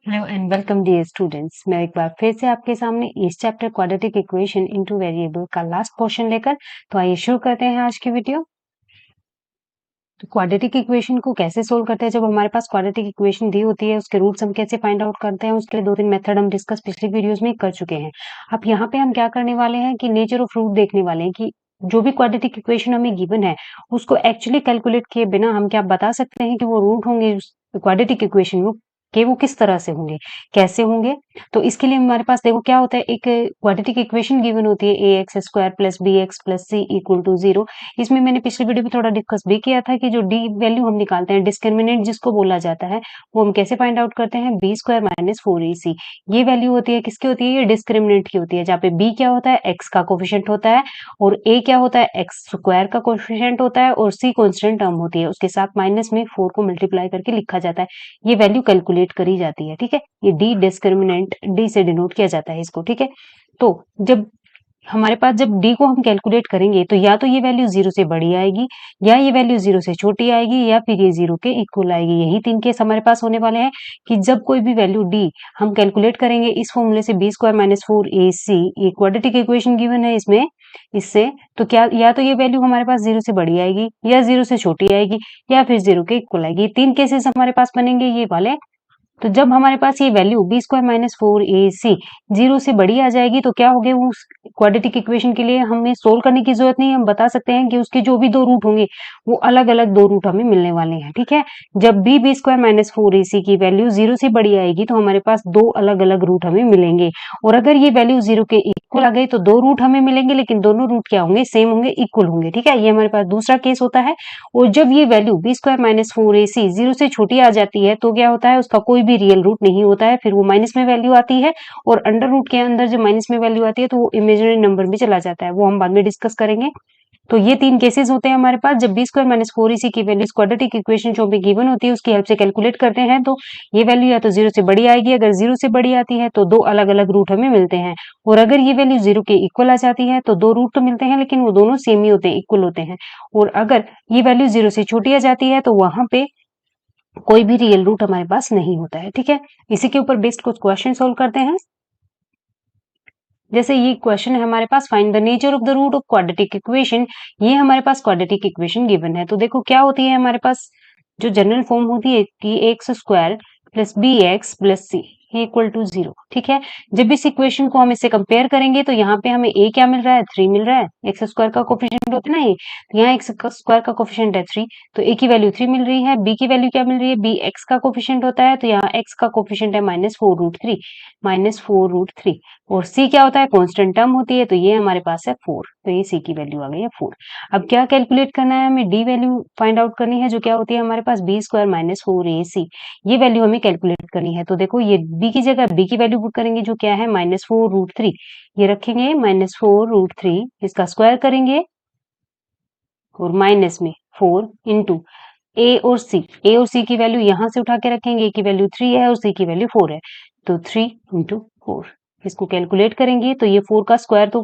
Hello and welcome dear students. मैं एक बार फिर से आपके सामने इस chapter quadratic equation in two variable का लास्ट पोर्शन लेकर तो आइए शुरू करते हैं आज की वीडियो। तो क्वाड्रेटिक इक्वेशन को कैसे सोल्व करते हैं, जब हमारे पास क्वाड्रेटिक इक्वेशन दी होती है उसके रूट्स हम कैसे फाइंड आउट करते हैं, उसके लिए 2-3 मेथड हम डिस्कस पिछली वीडियोस में कर चुके हैं। अब यहाँ पे हम क्या करने वाले हैं कि नेचर ऑफ रूट देखने वाले हैं कि जो भी क्वाड्रेटिक इक्वेशन हमें गिवन है उसको एक्चुअली कैलकुलेट किए बिना हम क्या बता सकते हैं कि वो रूट होंगे उस क्वाड्रेटिक इक्वेशन में कि वो किस तरह से होंगे, कैसे होंगे। तो इसके लिए हमारे पास देखो क्या होता है, एक क्वाड्रेटिक इक्वेशन गिवन होती है A X square plus B x plus C equal to 0। इसमें मैंने पिछली वीडियो में थोड़ा डिस्कस भी किया था कि जो डी वैल्यू हम निकालते हैं, डिस्क्रिमिनेंट जिसको बोला जाता है, वो हम कैसे फाइंड आउट करते हैं, बी स्क्वायर माइनस 4ac। ये वैल्यू होती है किसकी होती है, ये डिस्क्रिमिनेंट की होती है, जहाँ पे बी क्या होता है, एक्स का कोफिशिएंट होता है, और ए क्या होता है, एक्स स्क्वायर का कोफिशिएंट होता है, और सी कांस्टेंट टर्म होती है, उसके साथ माइनस में 4 को मल्टीप्लाई करके लिखा जाता है। ये वैल्यू कैलकुलेट करी जाती है, ठीक है। ये डी डिस्क्रिमिनेंट डी से डिनोट किया जाता है इसको, ठीक है। तो जब हमारे पास जब डी को हम कैलकुलेट करेंगे तो या तो ये वैल्यू 0 से बड़ी आएगी, या ये वैल्यू 0 से छोटी आएगी, या फिर ये 0 के इक्वल आएगी। यही 3 केस हमारे पास होने वाले हैं कि जब कोई भी वैल्यू डी हम कैलकुलेट करेंगे इस फॉर्मूले से, बी स्क्वायर माइनस 4ac, ये क्वाड्रेटिक इक्वेशन गिवन है इसमें, इससे तो क्या या तो ये वैल्यू हमारे पास 0 से बड़ी आएगी, या 0 से छोटी आएगी, या फिर 0 के इक्वल आएगी। 3 केसेस हमारे पास बनेंगे ये वाले। तो जब हमारे पास ये value B square minus 4ac 0 से बड़ी आ जाएगी तो क्या हो गया, उस क्वाड्रेटिक इक्वेशन के लिए हमें सोल्व करने की जरूरत नहीं है। हम बता सकते हैं कि उसके जो भी दो रूट होंगे वो अलग अलग दो रूट हमें मिलने वाले हैं, ठीक है। जब बी स्क्वायर माइनस 4ac की वैल्यू 0 से बड़ी आएगी तो हमारे पास दो अलग अलग रूट हमें मिलेंगे, और अगर ये वैल्यू 0 के इक्वल आ गई तो दो रूट हमें मिलेंगे, लेकिन दोनों रूट क्या होंगे, सेम होंगे, इक्वल होंगे, ठीक है। ये हमारे पास दूसरा केस होता है। और जब ये value B square minus 4ac 0 से छोटी आ जाती है तो क्या होता है, उसका कोई भी रियल रूट नहीं होता है, फिर वो माइनस में वैल्यू आती है, और अंडर रूट के अंदर जब माइनस में वैल्यू आती है तो वो इमेजिनरी नंबर में चला जाता है, वो हम बाद में डिस्कस करेंगे। तो ये 3 केसेस होते हैं हमारे पास, जब बी स्क्वायर माइनस 4ac की वैल्यू क्वाड्रेटिक इक्वेशन जो भी गिवन होती है उसकी हेल्प से कैलकुलेट करते हैं, तो ये वैल्यू या तो 0 से बड़ी आएगी, अगर 0 से बड़ी आती है तो दो अलग अलग रूट हमें मिलते हैं, और अगर ये वैल्यू 0 के इक्वल आ जाती है तो दो रूट तो मिलते हैं लेकिन वो दोनों सेम ही होते हैं, इक्वल होते हैं। और अगर ये वैल्यू 0 से छोटी आ जाती है तो वहां पे कोई भी रियल रूट हमारे पास नहीं होता है, ठीक है। इसी के ऊपर बेस्ड कुछ क्वेश्चन सोल्व करते हैं। जैसे ये क्वेश्चन है हमारे पास, find the nature of the root of quadratic equation. ये हमारे पास क्वाड्रेटिक इक्वेशन गिवन है, तो देखो क्या होती है हमारे पास, जो जनरल फॉर्म होती है कि x square plus B x plus C equal to 0, ठीक है। जब इस इक्वेशन को हम इससे कंपेयर करेंगे तो यहाँ पे हमें ए क्या मिल रहा है, 3 मिल रहा है। एक्स स्क्वायर का कोफिशिएंट होता है ना ये, तो यहाँ एक्स स्क्वायर का कोफिशिएंट है 3, तो ए की वैल्यू 3 मिल रही है। बी की वैल्यू क्या मिल रही है, बी एक्स का कोफिशिएंट होता है, तो यहाँ एक्स का कोफिशिएंट है -4√3, -4√3। और सी क्या होता है, कांस्टेंट टर्म होती है, तो ये हमारे पास है 4, तो ये सी की वैल्यू आ गई है 4। अब क्या कैलकुलेट करना है, हमें डी वैल्यू फाइंड आउट करनी है, जो क्या होती है हमारे पास बी स्क्वायर माइनस 4ac। ये वैल्यू हमें कैलकुलेट करनी है, तो देखो ये बी की जगह बी की वैल्यू पुट करेंगे जो क्या है -4√3, ये रखेंगे -4√3, इसका स्क्वायर करेंगे और माइनस में 4 इंटू ए और सी की वैल्यू यहाँ से उठा के रखेंगे, ए की वैल्यू 3 है और सी की वैल्यू 4 है, तो 3 इंटू 4, इसको कैलकुलेट करेंगे तो ये 4 का स्क्वायर, तो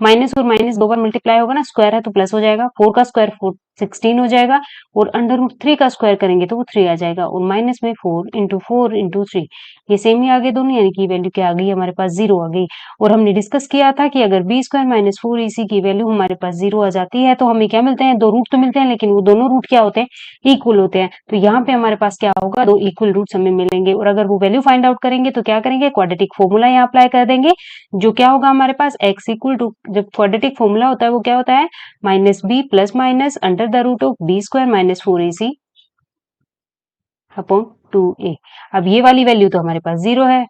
माइनस और माइनस दो बार मल्टीप्लाई होगा ना, स्क्वायर है तो प्लस हो जाएगा, 4 का स्क्वायर 16 हो जाएगा, और अंडर रूट 3 का स्क्वायर करेंगे तो वो 3 आ जाएगा, और माइनस में 4 इंटू 3, ये सेम ही आगे दोनों, यानी कि वैल्यू क्या आ गई हमारे पास, 0 आ गई। और हमने डिस्कस किया था कि अगर बी स्क्वायर माइनस 4ac की वैल्यू हमारे पास 0 आ जाती है तो हमें क्या मिलते हैं, दो रूट तो मिलते हैं, लेकिन वो दोनों रूट क्या होते हैं, इक्वल होते हैं। तो यहाँ पे हमारे पास क्या होगा, दो इक्वल रूट्स हमें मिलेंगे, और अगर वो वैल्यू फाइंड आउट करेंगे तो क्या करेंगे, क्वाड्रेटिक फॉर्मूला यहाँ अप्लाई कर देंगे, जो क्या होगा हमारे पास एक्स इक्वल टू, जब क्वाड्रेटिक फॉर्मूला होता है वो क्या होता है, minus b plus minus under the root of b square minus 4ac upon 2a। अब ये वाली वैल्यू तो हमारे पास 0 है,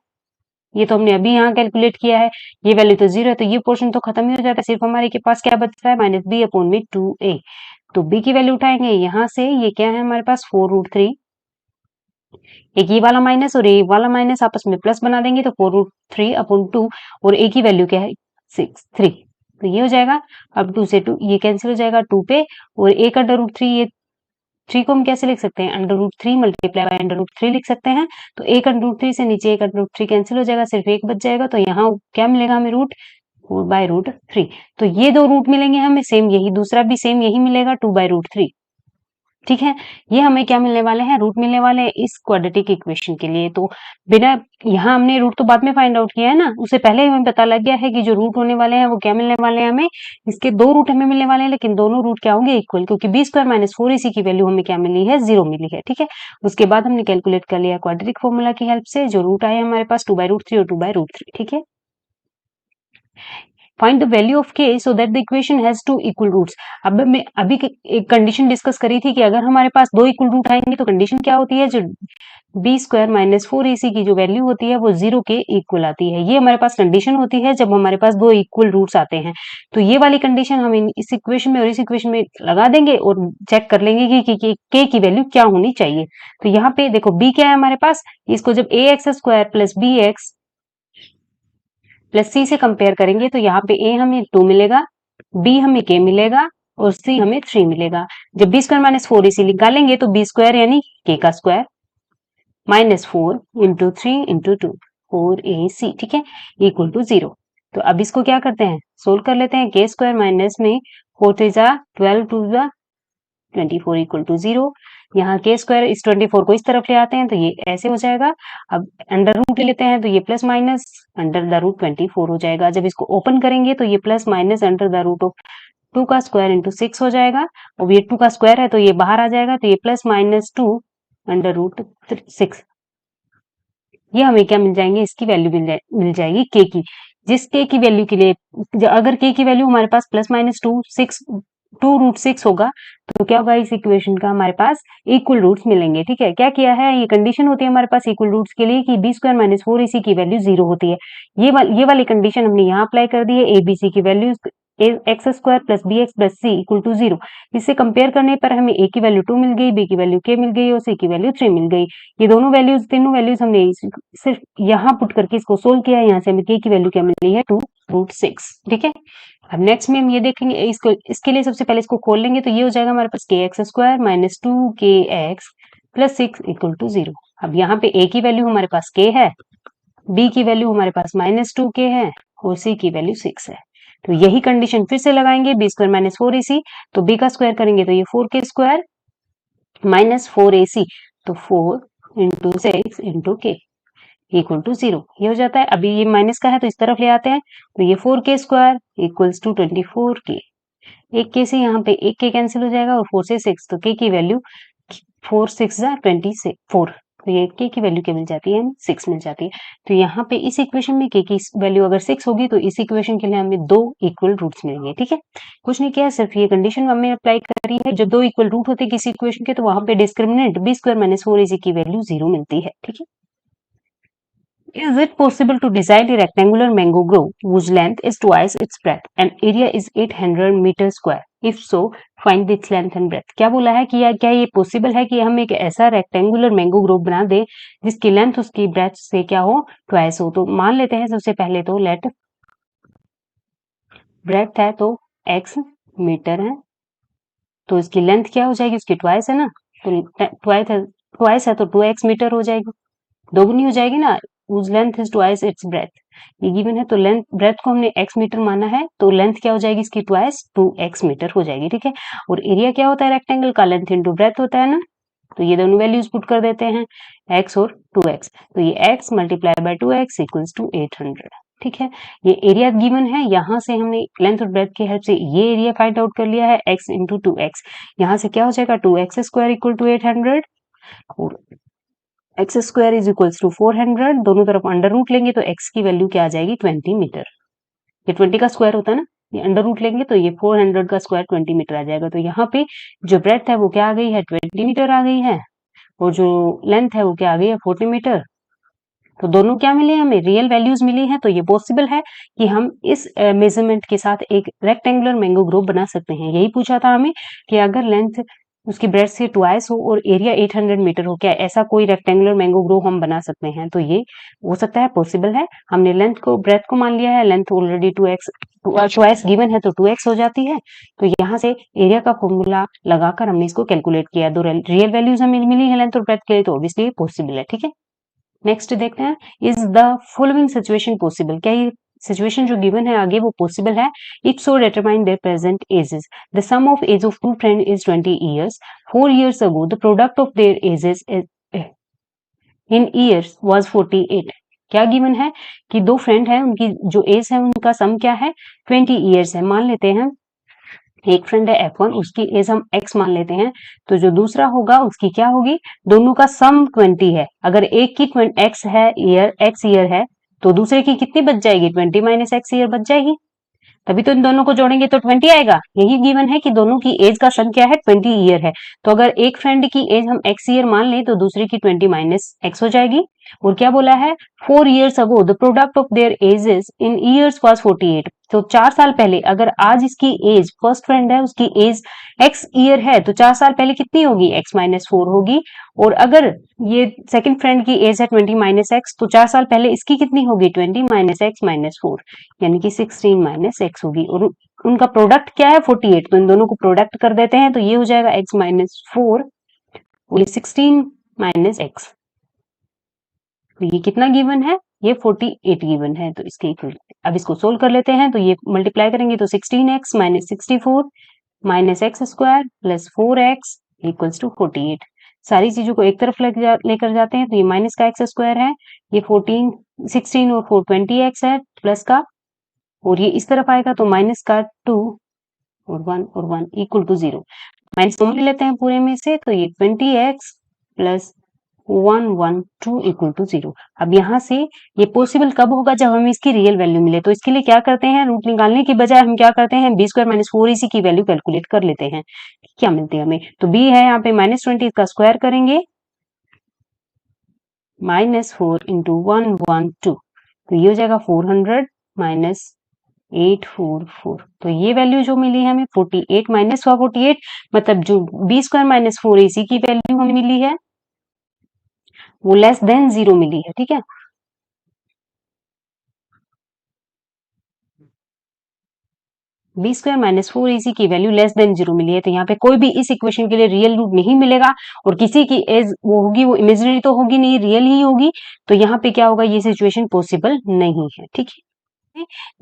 ये तो हमने अभी यहाँ कैलकुलेट किया है, ये वैल्यू तो 0 है, तो ये पोर्शन तो खत्म ही हो जाता है, सिर्फ हमारे के पास क्या बचता है, माइनस बी अपॉन में 2a। तो b की वैल्यू उठाएंगे यहाँ से, ये क्या है हमारे पास 4√3, एक ये वाला माइनस और ये वाला माइनस आपस में प्लस बना देंगे तो 4√3 अपॉन 2, और a की वैल्यू क्या है 3, तो ये हो जाएगा। अब 2 से 2 ये कैंसिल हो जाएगा 2 पे, और एक अंडर रूट 3, ये 3 को हम कैसे लिख सकते हैं, under root 3 multiply by under root 3 लिख सकते हैं, तो एक अंडर रूट 3 से नीचे एक अंडर रूट 3 कैंसिल हो जाएगा, सिर्फ एक बच जाएगा, तो यहाँ क्या मिलेगा हमें, रूट 4/√3। तो ये दो रूट मिलेंगे हमें सेम, यही दूसरा भी सेम यही मिलेगा 2/√3। ठीक है, ये हमें क्या मिलने वाले हैं, रूट मिलने वाले हैं इस क्वाड्रेटिक इक्वेशन के लिए। तो बिना यहाँ हमने रूट तो बाद में फाइंड आउट किया है ना, उससे पहले ही हमें पता लग गया है कि जो रूट होने वाले हैं वो क्या मिलने वाले हैं हमें, इसके 2 रूट हमें मिलने वाले हैं, लेकिन दोनों रूट क्या होंगे, इक्वल, क्योंकि बी स्क्वायर माइनस 4ac की वैल्यू हमें क्या मिली है, 0 मिली है। ठीक है, उसके बाद हमने कैलकुलेट कर लिया क्वाड्रेटिक फॉर्मूला की हेल्प से, जो रूट आए हमारे पास 2/√3 और 2/√3। ठीक है, find the value of k so that the equation has two equal roots. अब मैं अभी एक कंडीशन डिस्कस करी थी कि अगर हमारे पास 2 इक्वल रूट आएंगे तो कंडीशन क्या होती है, जो बी स्क्वायर माइनस 4ac की जो वैल्यू होती है वो 0 के इक्वल आती है। ये हमारे पास कंडीशन होती है जब हमारे पास 2 इक्वल रूट्स आते हैं। तो ये वाली कंडीशन हम इस इक्वेशन में और इस इक्वेशन में लगा देंगे और चेक कर लेंगे कि k की वैल्यू क्या होनी चाहिए। तो यहाँ पे देखो b क्या है हमारे पास, इसको जब ax square plus bx plus C से कंपेयर करेंगे तो यहाँ पे ए हमें 2 मिलेगा, बी हमें के मिलेगा और सी हमें 3 मिलेगा। जब बी स्क्वायर माइनस 4ac निकालेंगे तो बी स्क्वायर यानी के का square minus 4 into 3 into 2 4ac, ठीक है, इक्वल टू 0। तो अब इसको क्या करते हैं, सोल्व कर लेते हैं। के स्क्वायर माइनस में 4 3 जा 12 2 जा 24 इक्वल टू 0। यहाँ के स्क्वायर इस 24 को इस तरफ ले आते हैं तो ये ऐसे हो जाएगा। अब अंडर रूट ले लेते हैं तो ये plus minus under the root 24 हो जाएगा। जब इसको ओपन करेंगे तो ये plus minus under the root of 2 का स्क्वायर इंटू 6 हो जाएगा। और ये 2 का स्क्वायर है तो ये बाहर आ जाएगा, तो ये प्लस माइनस 2 अंडर रूट 6। ये हमें क्या मिल जाएंगे, इसकी वैल्यू मिल जाएगी के की। जिस के की वैल्यू के लिए अगर के की वैल्यू हमारे पास प्लस माइनस 2 रूट 6 होगा तो क्या होगा, इस इक्वेशन का हमारे पास इक्वल रूट्स मिलेंगे। ठीक है, क्या किया है, ये कंडीशन होती है हमारे पास इक्वल रूट्स के लिए कि बी स्क्वायर माइनस 4ac की वैल्यू 0 होती है। ये वाली कंडीशन हमने यहाँ अप्लाई कर दी है, एबीसी की value x square plus B x plus C equal to 0। इससे कंपेयर करने पर हमें ए की वैल्यू 2 मिल गई, बी की वैल्यू के मिल गई और सी की वैल्यू 3 मिल गई। ये तीनों वैल्यूज हमने सिर्फ यहाँ पुट करके इसको सोल्व किया है। यहाँ से हमें के की वैल्यू क्या मिली है, 2√6। ठीक है, अब नेक्स्ट में हम ये देखेंगे, इसके लिए सबसे पहले इसको खोल लेंगे तो ये हो जाएगा हमारे पास k x square minus 2kx plus 6 equal to 0। अब यहाँ पे a की वैल्यू हमारे पास k है, b की वैल्यू हमारे पास माइनस 2k है और c की वैल्यू 6 है। तो यही कंडीशन फिर से लगाएंगे, बी स्क्वायर माइनस 4ac, तो b का स्क्वायर करेंगे तो ये 4k स्क्वायर माइनस 4ac, तो 4 इंटू 6 इंटू के इक्वल टू 0। ये हो जाता है। अभी ये माइनस का है तो इस तरफ ले आते हैं तो ये 4k square equals to 24k। एक के से यहाँ पे एक के कैंसिल हो जाएगा और 4 से 6, तो के की वैल्यू 4 6 जा 24, तो ये के की वैल्यू क्या मिल जाती है, 6 मिल जाती है। तो यहाँ पे इस इक्वेशन में के की वैल्यू अगर 6 होगी तो इस इक्वेशन के लिए हमें 2 इक्वल रूट्स मिलेंगे। ठीक है, कुछ नहीं किया, सिर्फ ये कंडीशन हमने अप्लाई करी है। जब 2 इक्वल रूट होते हैं किसी इक्वेशन के तो वहां पे discriminant B square minus 4ac की वैल्यू 0 मिलती है। ठीक है, is it possible to design a rectangular mango grove whose length is twice its breadth and area is 800 meter square? If so, find its length and breadth. क्या बोला है कि क्या ये पॉसिबल है कि हम एक ऐसा रेक्टेंगुलर मैंगो ग्रोव बना दें जिसकी लेंथ उसकी ब्रेथ से क्या हो, ट्वाइस हो। तो मान लेते हैं सबसे पहले तो लेट ब्रेथ है तो x मीटर है, तो इसकी लेंथ क्या हो जाएगी, उसकी ट्वाइस है ना, तो ट्वाइस है तो 2x मीटर हो जाएगी, दोगुनी हो जाएगी ना। whose length is twice its breadth, ये गिवन है तो लेंथ ब्रेथ को हमने x मीटर माना है तो लेंथ क्या हो जाएगी इसकी ट्वाइस 2x मीटर हो जाएगी। ठीक है, और एरिया क्या होता है रेक्टेंगल का, लेंथ इंटू ब्रेथ होता है ना, तो ये दोनों वैल्यूज पुट कर देते हैं x और 2x, तो ये x multiply by 2x equals to 800। ठीक है, ये एरिया गिवन है, यहाँ से हमने लेंथ और ब्रेथ की हेल्प से ये एरिया फाइंड आउट कर लिया है x इंटू 2x। यहाँ से क्या हो जाएगा 2x स्क्वायर इक्वल टू 800 और x square is equals to 400, दोनों तरफ अंडर रूट लेंगे तो x की वैल्यू क्या आ जाएगी 20 मीटर। ये 20 का स्क्वायर होता है ना, ये अंडर रूट लेंगे तो ये 400 का स्क्वायर 20 मीटर आ जाएगा। तो यहाँ पे जो ब्रेथ है वो क्या आ गई है 20 मीटर आ गई है और जो लेंथ है वो क्या आ गई है 40 मीटर। तो दोनों क्या मिले हैं, हमें रियल वैल्यूज मिली हैं। तो ये पॉसिबल है कि हम इस मेजरमेंट के साथ एक रेक्टेंगुलर मैंगो ग्रोव बना सकते हैं। यही पूछा था हमें कि अगर लेंथ उसकी ब्रेथ से ट्वाइस हो और एरिया 800 मीटर हो, क्या ऐसा कोई रेक्टेंगुलर मैंगो ग्रोव हम बना सकते हैं। तो ये हो सकता है, पॉसिबल है। हमने लेंथ को ब्रेथ को मान लिया है, length already 2x twice given है तो 2x हो जाती है। तो यहाँ से एरिया का फॉर्मूला लगाकर हमने इसको कैलकुलेट किया, दो रियल वैल्यूज हमें मिली है लेंथ और ब्रेथ के लिए, तो ऑब्वियसली ये पॉसिबल है। ठीक है, नेक्स्ट देखते हैं, is the following situation possible, क्या ये सिचुएशन जो गिवन है आगे वो पॉसिबल है। If so determine their present ages. The sum of age of two friend is 20 years. 4 years ago the product of their ages in years was 48। क्या given है कि दो फ्रेंड है, उनकी जो एज है उनका सम क्या है 20 ईयर्स है। मान लेते हैं एक फ्रेंड है F1, उसकी एज हम x मान लेते हैं, तो जो दूसरा होगा उसकी क्या होगी, दोनों का सम 20 है। अगर एक की x है ईयर, x ईयर है, तो दूसरे की कितनी बच जाएगी, 20 माइनस x ईयर बच जाएगी। तभी तो इन दोनों को जोड़ेंगे तो 20 आएगा। यही गिवन है कि दोनों की एज का सम क्या है 20 ईयर है। तो अगर एक फ्रेंड की एज हम x ईयर मान लें तो दूसरे की 20 माइनस x हो जाएगी। और क्या बोला है 4 years ago the product of their ages in years was 48। तो 4 साल पहले, अगर आज इसकी एज, फर्स्ट फ्रेंड है उसकी एज x ईयर है, तो 4 साल पहले कितनी होगी, x माइनस 4 होगी। और अगर ये सेकंड फ्रेंड की एज है 20 माइनस x, तो 4 साल पहले इसकी कितनी होगी, 20 माइनस x माइनस 4, यानी कि 16 माइनस x होगी। और उनका प्रोडक्ट क्या है 48, तो इन दोनों को प्रोडक्ट कर देते हैं, तो ये हो जाएगा x माइनस 4 और 16 माइनस x। तो ये कितना गिवन है, ये 48 गिवन है, तो इसके इक्वल। अब इसको सोल्व कर लेते हैं, तो ये मल्टीप्लाई करेंगे तो 16x minus 64 minus x square plus 4x equals to 48। सारी चीजों को एक तरफ लेकर जाते हैं, तो ये माइनस का एक्स स्क्वायर है, ये 16 और 4 20x है प्लस का, और ये इस तरफ आएगा तो माइनस का 2 और 1 इक्वल टू 0। माइनस कॉमन ले लेते हैं पूरे में से, तो ये 20x प्लस 112 इक्वल टू 0। अब यहाँ से ये पॉसिबल कब होगा, जब हमें इसकी रियल वैल्यू मिले। तो इसके लिए क्या करते हैं, रूट निकालने की बजाय हम क्या करते हैं, बी स्क्वायर माइनस 4ac की वैल्यू कैलकुलेट कर लेते हैं। क्या मिलती है हमें, तो b है यहाँ पे माइनस 20 का स्क्वायर करेंगे, माइनस 4 इंटू 112, तो ये हो जाएगा 400 माइनस 844। तो ये वैल्यू जो मिली है हमें 48 माइनस 48, मतलब जो बी स्क्वायर माइनस 4ac की वैल्यू हमें मिली है वो लेस देन 0 मिली है। ठीक है, बी स्क्वायर माइनस 4ac की वैल्यू लेस देन 0 मिली है, तो यहाँ पे कोई भी इस इक्वेशन के लिए रियल रूट नहीं मिलेगा, और किसी की एज वो होगी वो इमेजिनरी तो होगी नहीं, रियल ही होगी। तो यहाँ पे क्या होगा, ये सिचुएशन पॉसिबल नहीं है। ठीक है,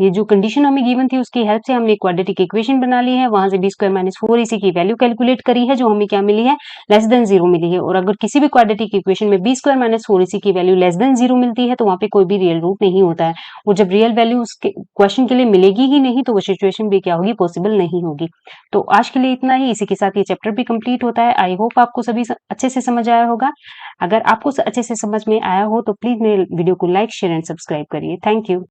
ये जो कंडीशन हमें गिवन थी उसकी हेल्प से हमने क्वाड्रेटिक इक्वेशन बना ली है, वहां से बी स्क्वायर माइनस 4ac की वैल्यू कैलकुलेट करी है, जो हमें क्या मिली है, लेस देन 0 मिली है। और अगर किसी भी क्वाड्रेटिक इक्वेशन में बी स्क्वायर माइनस 4ac की वैल्यू लेस देन 0 मिलती है, तो वहां पे कोई भी रियल रूट नहीं होता है, और जब रियल वैल्यू उसके क्वेश्चन के लिए मिलेगी ही नहीं, तो वो सिचुएशन भी क्या होगी, पॉसिबल नहीं होगी। तो आज के लिए इतना ही, इसी के साथ ये चैप्टर भी कंप्लीट होता है। आई होप आपको सभी अच्छे से समझ आया होगा। अगर आपको अच्छे से समझ में आया हो तो प्लीज मेरे वीडियो को लाइक, शेयर एंड सब्सक्राइब करिए। Thank you.